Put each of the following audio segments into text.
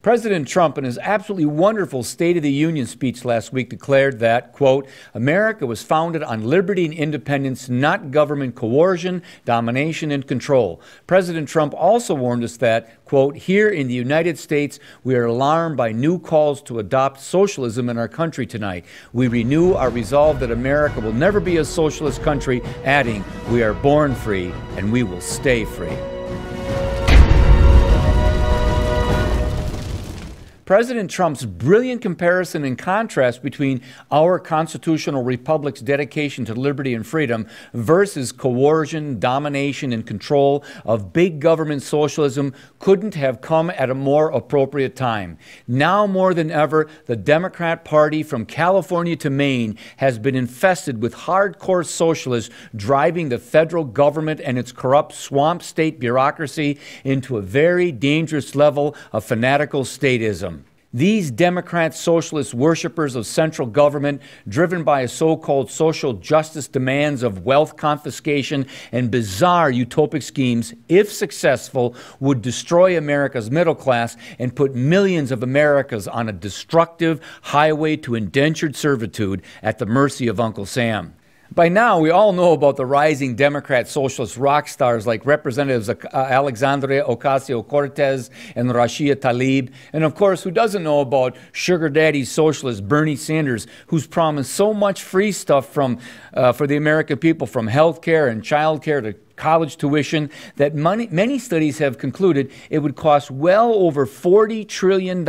President Trump, in his absolutely wonderful State of the Union speech last week, declared that, quote, America was founded on liberty and independence, not government coercion, domination, and control. President Trump also warned us that, quote, here in the United States, we are alarmed by new calls to adopt socialism in our country tonight. We renew our resolve that America will never be a socialist country, adding, we are born free and we will stay free. President Trump's brilliant comparison and contrast between our constitutional republic's dedication to liberty and freedom versus coercion, domination, and control of big government socialism couldn't have come at a more appropriate time. Now more than ever, the Democrat Party from California to Maine has been infested with hardcore socialists driving the federal government and its corrupt swamp state bureaucracy into a very dangerous level of fanatical statism. These Democrat socialist worshippers of central government, driven by a so-called social justice demands of wealth confiscation and bizarre utopic schemes, if successful, would destroy America's middle class and put millions of Americans on a destructive highway to indentured servitude at the mercy of Uncle Sam. By now, we all know about the rising Democrat socialist rock stars like Representatives Alexandria Ocasio-Cortez and Rashida Tlaib. And of course, who doesn't know about sugar daddy socialist Bernie Sanders, who's promised so much free stuff for the American people, from health care and child care to college tuition, that many studies have concluded it would cost well over $40 trillion,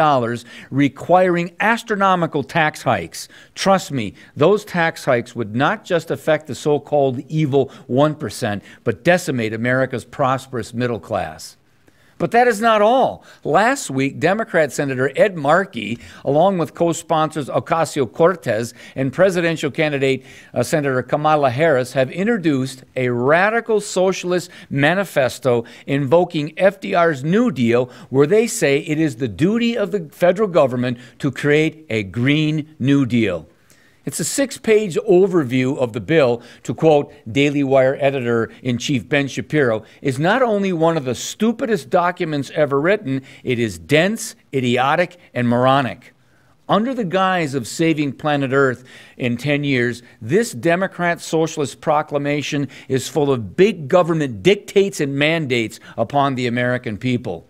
requiring astronomical tax hikes. Trust me, those tax hikes would not just affect the so-called evil 1%, but decimate America's prosperous middle class. But that is not all. Last week, Democrat Senator Ed Markey, along with co-sponsors Ocasio-Cortez and presidential candidate Senator Kamala Harris, have introduced a radical socialist manifesto invoking FDR's New Deal, where they say it is the duty of the federal government to create a Green New Deal. It's a 6-page overview of the bill, to quote Daily Wire editor-in-chief Ben Shapiro, is not only one of the stupidest documents ever written, it is dense, idiotic, and moronic. Under the guise of saving planet Earth in 10 years, this Democrat Socialist proclamation is full of big government dictates and mandates upon the American people.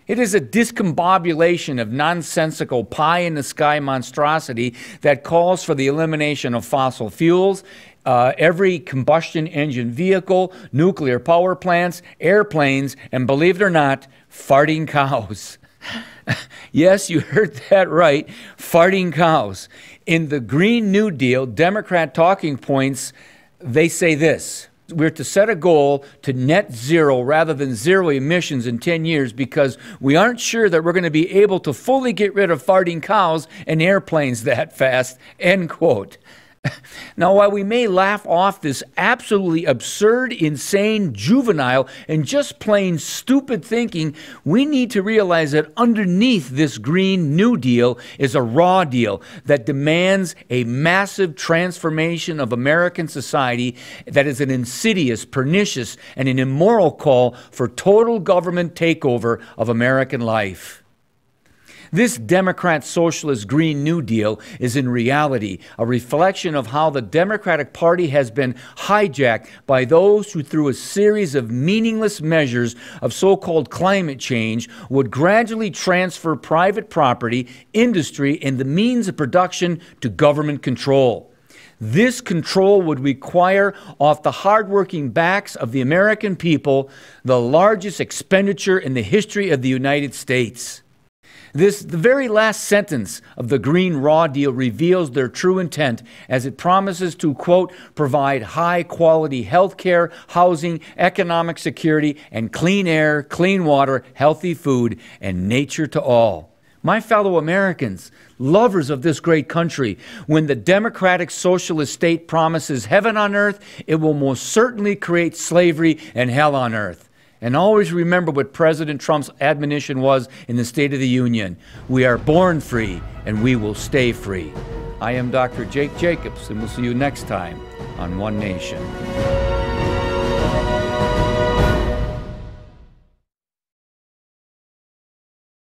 It is a discombobulation of nonsensical pie-in-the-sky monstrosity that calls for the elimination of fossil fuels, every combustion engine vehicle, nuclear power plants, airplanes, and believe it or not, farting cows. Yes, you heard that right, farting cows. In the Green New Deal, Democrat talking points, they say this: we're to set a goal to net zero rather than zero emissions in 10 years because we aren't sure that we're going to be able to fully get rid of farting cows and airplanes that fast, end quote. Now, while we may laugh off this absolutely absurd, insane, juvenile, and just plain stupid thinking, we need to realize that underneath this Green New Deal is a raw deal that demands a massive transformation of American society that is an insidious, pernicious, and an immoral call for total government takeover of American life. This Democrat Socialist Green New Deal is in reality a reflection of how the Democratic Party has been hijacked by those who, through a series of meaningless measures of so-called climate change, would gradually transfer private property, industry, and the means of production to government control. This control would require, off the hardworking backs of the American people, the largest expenditure in the history of the United States. The very last sentence of the Green Raw Deal reveals their true intent, as it promises to, quote, provide high-quality health care, housing, economic security, and clean air, clean water, healthy food, and nature to all. My fellow Americans, lovers of this great country, when the Democratic Socialist state promises heaven on earth, it will most certainly create slavery and hell on earth. And always remember what President Trump's admonition was in the State of the Union. We are born free, and we will stay free. I am Dr. Jake Jacobs, and we'll see you next time on One Nation.